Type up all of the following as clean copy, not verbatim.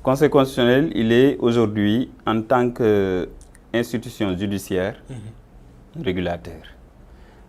Conseil constitutionnel, il est aujourd'hui en tant qu'institution judiciaire régulateur.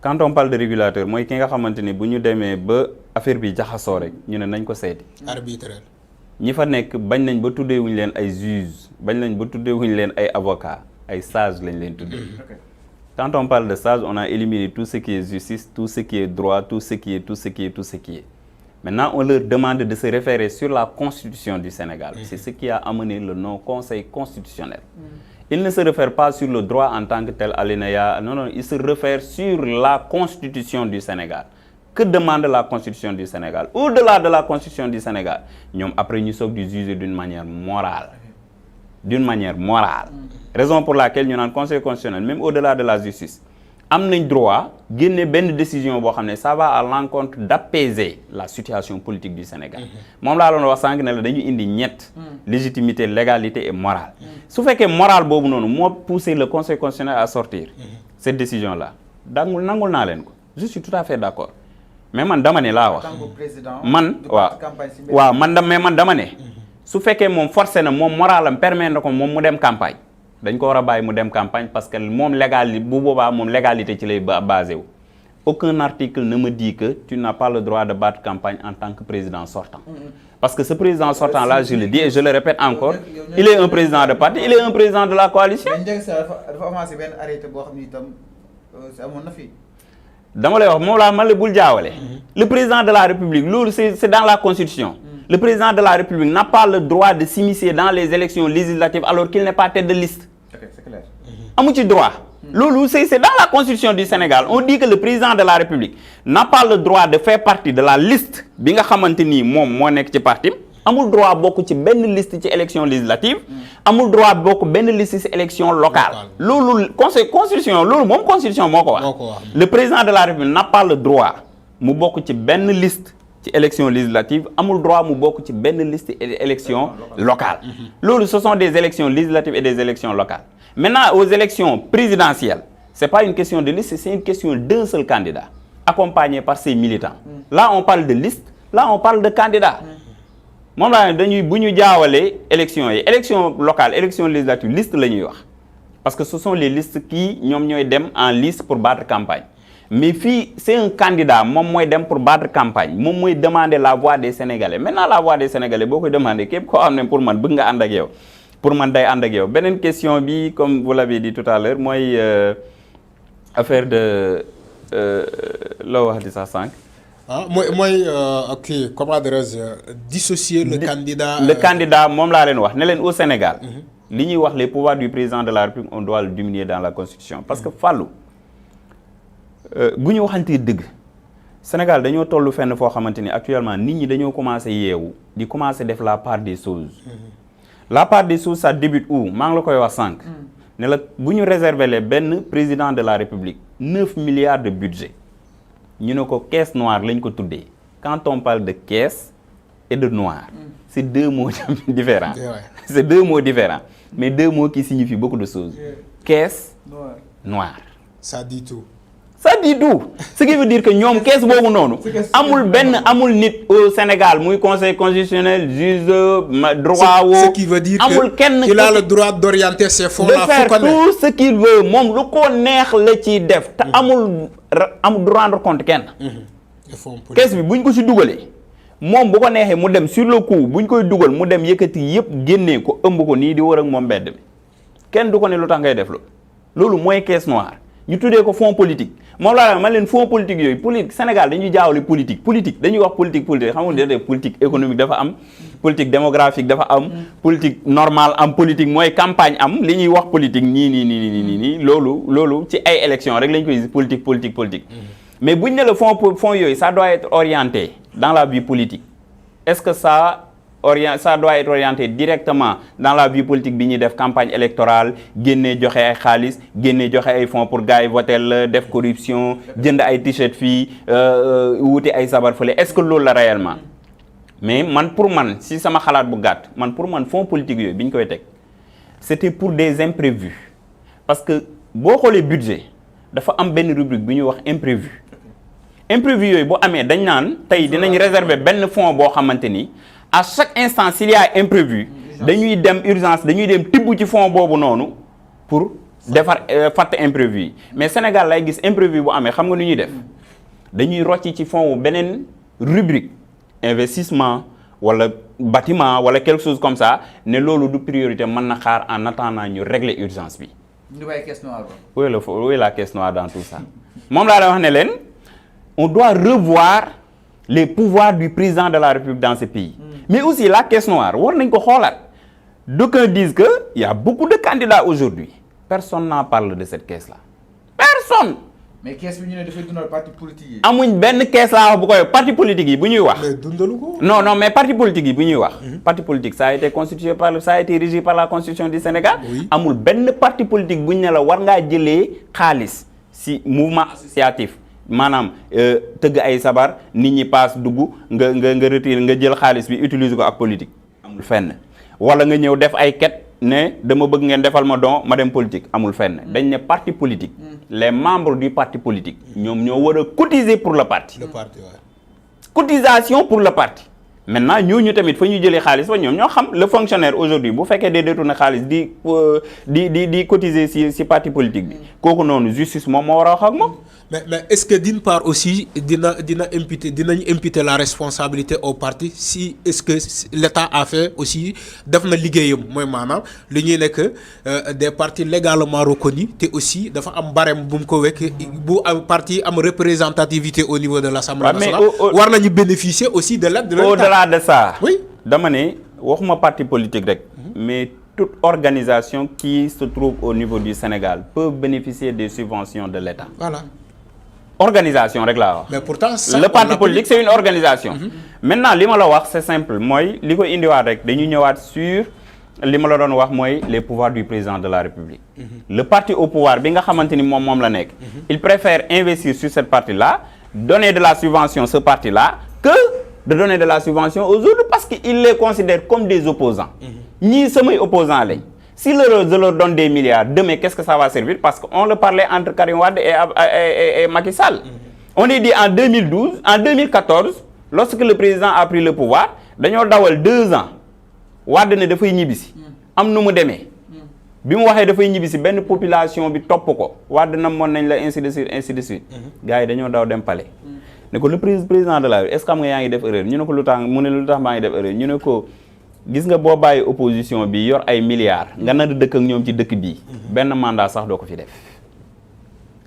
Quand on parle de régulateur, moi ki nga xamanteni bu ñu démé ba affaire bi jaxaso rek ñu né nañ ko séti. Arbitraire. Ñi fa nek bañ nañ ba tuddé wuñ leen ay juges, bañ nañ ba tuddé wuñ leen ay avocats, ay sages lañ leen tuddé. Quand on parle de sages, on a éliminé tout ce qui est justice, tout ce qui est droit, tout ce qui est. Maintenant, on leur demande de se référer sur la Constitution du Sénégal. C'est ce qui a amené le nom Conseil constitutionnel. Il ne se réfère pas sur le droit en tant que tel, alinéa. Non, il se réfère sur la Constitution du Sénégal. Que demande la Constitution du Sénégal? Au-delà de la Constitution du Sénégal, nous, après, nous sommes juger d'une manière morale. D'une manière morale. Raison pour laquelle nous avons un Conseil constitutionnel, même au-delà de la justice. Am nañ droit génne benn décision boo xam ne ça va à l'encontre d'apaiser la situation politique du Sénégal moom laa doon wax sànq ne la dañu indi ñett légitimité, légalité et morale su fekkee morale boobu noonu moo poussé le Conseil constitutionnel à sortir cette décision là nangul naa leen ko je suis tout à fait d'accord mais man dama ne laa wax man waaw man dama ne su fekkee moom forcé na moom moralam permettre na ko moom mu dem campagne dañ ko war a bàyyi mu dem campagne parce que moom légalité bu boobaa moom légalité ci lay basé wu. Aucun article ne me dit que tu n'as pas le droit de battre campagne en tant que président sortant. Parce que ce président sortant là, je le dis et je le répète encore, il est un président de parti, il est un président de la coalition. Dama lay wax moom laa man la bul jaawale. Le président de la République, loolu c'est dans la Constitution. Le président de la République n'a pas le droit de s'immiscer dans les élections législatives alors qu'il n'est pas tête de liste. C'est clair. Amu ci droit. Lolu c'est dans la Constitution du Sénégal. On dit que le président de la République n'a pas le droit de faire partie de la liste bi nga xamanteni mom mo nek ci parti. Amul droit bokku ci ben liste ci élection législative. Amul droit bokku ben liste ci élection locale. Lolu constitution lolu mom constitution moko wax. Le président de la République n'a pas le droit mu bokku ci ben liste ci élection législative amul droit mu bokk ci benn liste élection locale. Loolu ce sont des élections législatives et des élections locales. Maintenant aux élections présidentielles, c'est pas une question de liste, c'est une question d'un seul candidat accompagné par ses militants. Là on parle de liste, là on parle de candidat. Moom la dañuy buñu jaawale élections yi élection locale, élection législative liste lañuy wax. Parce que ce sont les listes qui ñom ñoy dem en liste pour battre campagne. Mais c'est un candidat, moi dem pour battre campagne, moi demander la voix des Sénégalais. Maintenant la voix des Sénégalais, beaucoup demander pour moi bëgg nga and ak yow. Pour man day and ak yow. Benen question bi comme vous l'avez dit tout à l'heure, moi affaire de lo wax di sa sank. Ah OK, comment dissocier le candidat Le candidat mom la len wax ne len au Sénégal. Li ñuy wax les pouvoirs du président de la République, on doit le diminuer dans la Constitution parce que Fallou bu ñu waxantee dëgg Sénégal dañoo tollu fenn foo xamante ni actuellement nit ñi dañoo commencé yeewu di commencé def la part des choses. La part des choses ça débute où maa ngi la koy wax sànq. ne la bu ñu réserver le benn président de la République 9 milliards de budget ñu ne ko caisse noire lañ ko tuddee. Quand on parle de caisse et de noir, c'est deux mots différents. C'est deux mots différents, mais deux mots qui signifient beaucoup de choses. Caisse noire. Ça dit tout. Ça dit tout. Ce qui veut dire que ñom caisse bobu nonu amul nit au Sénégal muy conseil constitutionnel juge droit ce qui veut dire qu'il a le droit d'orienter ses fonds là de faire tout ce qu'il veut mom lu ko neex la ci def te amul rendre compte kenn caisse bi buñ ko ci dougalé mom bu ko neexé mu dem sur le coup buñ koy dougal mu dem yëkëti yépp génné ko ëmb ko ni di wër ak mom mbéd bi kenn du ko né lutax ngay def lolu moy caisse noire ñu tuddé ko fonds politique moom laa ma leen fonds politique yooyu politique Sénégal dañuy jaawale politique dañuy wax politique xam nga politique économique dafa am politique démographique dafa am politique normale am politique mooy campagne am li ñuy wax politique nii loolu ci ay élection rek lañ koy gis politique mais buñ ne le fonds yooyu ça doit être orienté dans la vie politique est-ce que ça doit être orienté directement dans la vie politique bi ñuy def campagne électorale génné joxe ay xaliss génné joxe ay fonds pour gars yi voter def corruption jënd ay t-shirt fii wuti ay sabar fële est-ce que loolu la réellement mais pour man si sama xalaat bu gàtt pour man fonds politique yooyu bi ñu koy teg c'était pour des imprévus parce que boo xoolee budget dafa am benn rubrique bi ñuy wax imprévu yooyu bu amee dañ naan tey dinañ réserver benn fonds boo xamante ni à chaque instant s'il y a imprévu dañuy dem urgence dañuy dem tibb ci fonds boobu noonu pour defar fatt imprévu yi mais Sénégal lay gis imprévu bu amee xam nga nu ñuy def dañuy rocci ci fonds wu beneen rubrique investissement wala bâtiment wala quelque chose comme ça ne loolu du priorité mën na xaar en attendant ñu régler urgence bi. ñu bàyyi caisse noire ba. où est la caisse noire dans tout ça moom laa wax ne leen on doit revoir les pouvoirs du président de la République dans ce pays. Mais aussi la caisse noire war nañ ko xoolaat. D'aucuns disent que il y a beaucoup de candidats aujourd'hui personne n'en parle de cette caisse là personne. mais caisse bi ñu ne dafay dundal parti politique yi. amuñ benn caisse laa wax bu koy parti politique yi bu ñuy wax. mais dundalu ko. non mais parti politique yi bu ñuy wax. parti politique ça a été constitué ça a été régi par la constitution du Sénégal. Oui. amul benn parti politique bu ñu ne la war ngaa jëlee xaalis si mouvement associatif maanaam tëgg ay sabar nit ñi paas dugg nga retiré nga jël xaalis bi utiliser ko ak politique. amul fenn wala nga ñëw def ay quête ne dama bëgg ngeen defal ma don ma dem politique amul fenn dañ ne parti politique. les membres du parti politique ñoom ñoo war a cotiser pour le parti. le parti ouais. cotisation pour le parti. maintenant ñooñu tamit fa ñu jëlee xaalis ba ñoom ñoo xam le fonctionnaire aujourd'hui bu fekkee day détourner xaalis di cotiser ci parti politique bi kooku noonu justice moom moo war a wax ak moom. mais est-ce que d'une part aussi dinañ imputer la responsabilité au parti si est-ce que l'État a fait aussi def na liggéeyam mooy maanaam li ñuy nekk des partis légalement reconnus te aussi dafa am barème bu mu ko wekk bu am parti am représentativité au niveau de l'Assemblée nationale war nañu bénéficier aussi de l'aide de l'État. Au-delà de ça. Oui. dama ne waxuma parti politique rek. mais toute organisation qui se trouve au niveau du Sénégal peut bénéficier des subventions de l'État. Voilà. Organisation rek laa wax. mais pourtant ça, le parti politique c'est une organisation. maintenant li ma la wax c'est simple mooy li ko indiwaat rek dañu ñëwaat sur li ma la doon wax mooy les pouvoirs du président de la République. le parti au pouvoir bi nga xamante ni moom la nekk. il préfère investir sur cette partie-là donner de la subvention ce parti-là que de donner de la subvention aux autres parce que il les considère comme des opposants. ñii samay opposants lañ. Si je leur donne des milliards, demain, qu'est-ce que ça va servir? Parce qu'on le parlait entre Karim Wade et Macky Sall. On est dit en 2014, lorsque le président a pris le pouvoir, dañoo dawal 2 ans. Wade ne dafay ñibbisi. am nu mu demee. bi mu waxee dafay ñibbisi benn population bi topp ko. Wade namoon nañ la ainsi de suite. gars yi dañoo daw dem palais. ne ko le président de la République est-ce que xam nga yaa ngi def erreur ñu ne ko lu tax mu ne lu tax maa ngi def erreur ñu ne ko. gis nga boo bàyyi opposition bi yor ay milliards nga nar a dëkk ak ñoom ci dëkk bii benn mandat sax doo ko fi def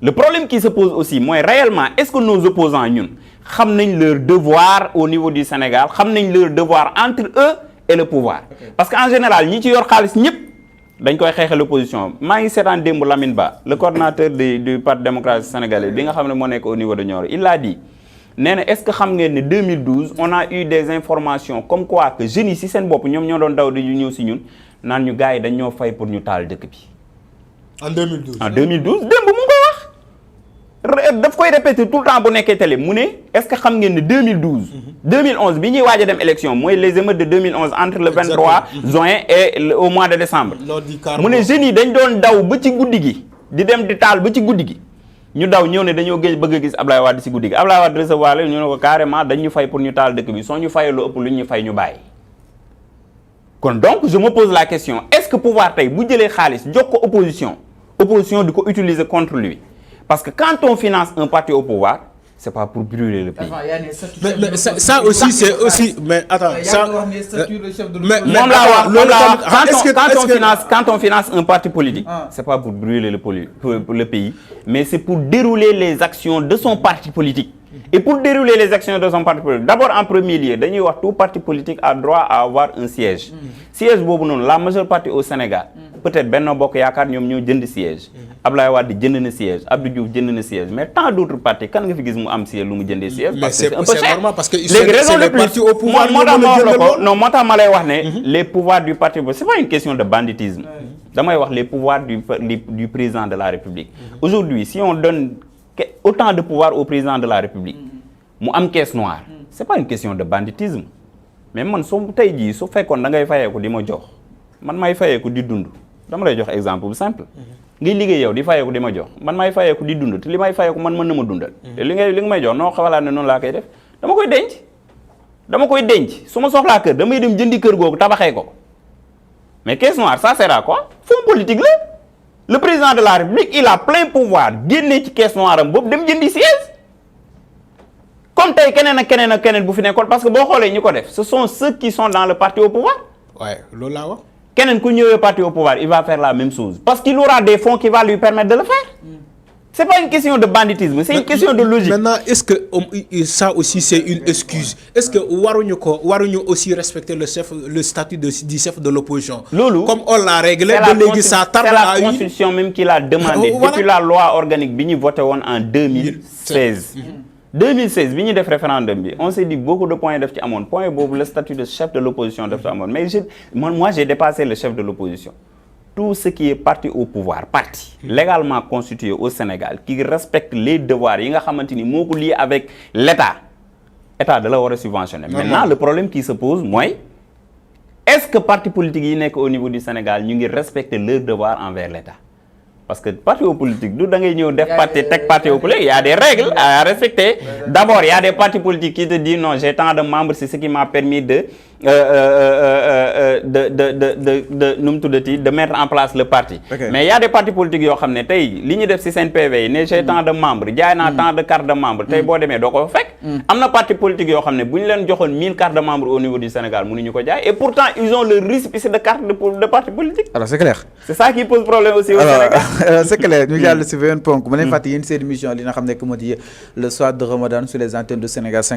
le problème qui se pose aussi mooy réellement est-ce que nos opposants ñun xam nañ leur devoir au niveau du Sénégal xam nañ leur devoir entre eux et le pouvoir parce que en général ñi ci yor xaalis ñëpp dañ koy xeexal l'opposition maa ngi seetaan démb Lamine Ba le coordinateur du parti démocratique sénégalais bi nga xam ne moo nekk au niveau de Nioro il a dit nee na est-ce que xam ngeen ne 2012 on a eu des informations comme quoi que jeunes yi ci seen bopp ñoom ñoo doon daw di ñëw ci ñun naan ñu gars yi dañ ñoo fay pour ñu taal dëkk bi. en 2012 en 2012 démb mu ngi koy wax daf koy répéter tout le temps bu nekkee télé mu ne est-ce que xam ngeen ne 2012. 2011 bi ñuy waaj a dem élection mooy les émeutes de 2011 entre le 23 juin et au mois de décembre. mu ne jeunes yi dañ doon daw ba ci guddi gi di dem di taal ba ci guddi gi. ñu daw ñëw ne dañoo bëgg a gis Ablaye Wade ci guddi gi Ablaye Wade recevoir la ñu ne ko carrément dañ ñu fay pour ñu taal dëkk bi soo ñu fayee lu ëpp lu ñu fay ñu bàyyi. kon donc je me pose la question est-ce que pouvoir tey bu jëlee xaalis jox ko opposition di ko utiliser contre lui parce que quand on finance un parti au pouvoir c'est pas pour brûler le pays. mais ça aussi c'est aussi mais attends ça moom laa wax quand on finance un parti politique c'est pas pour brûler le pays mais c'est pour dérouler les actions de son parti politique et pour dérouler les actions de son parti politique d'abord en premier lieu dañuy wax tout parti politique a droit à avoir un siège siège boobu noonu la majeure partie au Sénégal peut-être Benno Bokk Yaakaar ñoom ñoo jënd siège Ablaye Wade jënd na siège Abdou Diouf jënd na siège mais tant d'autres partis kan nga fi gis mu am siège lu mu jëndee siège parce que c'est un peu cher normal parce que léegi raison de plus moo tax ma lay wax ne les pouvoirs du parti c'est pas une question de banditisme damay wax les pouvoirs du président de la République aujourd'hui si on donne autant de pouvoir au président de la République mu am caisse noire c'est pas une question de banditisme mais man soo tey jii su fekkoon da ngay fayeeku di ma jox man may fayeeku di dund dama lay jox exemple bu simple ngay liggéey yow di fayeeku di ma jox man may fayeeku di dund te li may fayeeku man mën na ma dundal te li nga may jox noo xawalaat ne noonu laa koy def dama koy denc su ma soxlaa kër damay dem jëndi kër googu tabaxee ko mais caisse noire ça sert à quoi fonds politique là le président de la République il a plein pouvoir génne ci caisse noire am boobu dem jëndi siège comme tey keneen ak keneen bu fi nekkoon parce que boo xoolee ñi ko def ce sont ceux qui sont dans le parti au pouvoir. waaye loolu laa wax. keneen ku ñëwee parti au pouvoir il va faire la même chose parce qu'il aura des fonds qui va lui permettre de le faire. C'est pas une question de banditisme, c'est une question de logique. Maintenant, est-ce que ça aussi c'est une excuse? Est-ce que waruñu aussi respecter le statut du chef de l'opposition? Loolu, comme on l'a réglé, c'est la constitution même qui l'a demandé depuis la loi organique bi ñu voté woon en 2016. 2016 bi ñu def référendum bi on s'est dit beaucoup de points def ci amoon point boobu le statut de chef de l'opposition def ci amoon mais moi j'ai dépassé le chef de l'opposition. Tout ce qui est parti au pouvoir, parti légalement constitué au Sénégal, qui respecte les devoirs, yi nga xamante ni moo ko lié avec l'État, État da la war a subventionner. Maintenant le problème qui se pose mooy est-ce que parti politique yi nekk au niveau du Sénégal ñu ngi respecter leurs devoirs envers l'État? Parce que parti politique du da ngay ñëw def parti teg parti politique il y a des règles à respecter. D'abord il y a des partis politiques qui te disent non j'ai tant de membres c'est ce qui m'a permis de nu mu tuddati de mettre en place le parti. Mais il y a des partis politiques yoo xam ne tey li ñu def ci seen PV yi ne j'ai tant de membres jaay naa tant de cartes de membres tey boo demee doo ko fa fekk. am na parti politique yoo xam ne bu ñu leen joxoon 1000 cartes de membres au niveau du Sénégal mënuñu ko jaay et pourtant ils ont le récépissé de carte de parti politique. Alors c'est clair. C'est ça qui pose problème aussi au Sénégal. C'est clair ñu jàll ci beneen ponk. ma ne fàttali yéen seen émission li nga xam ne moo di le soir de Ramadan sur les antennes de Sénégal 5.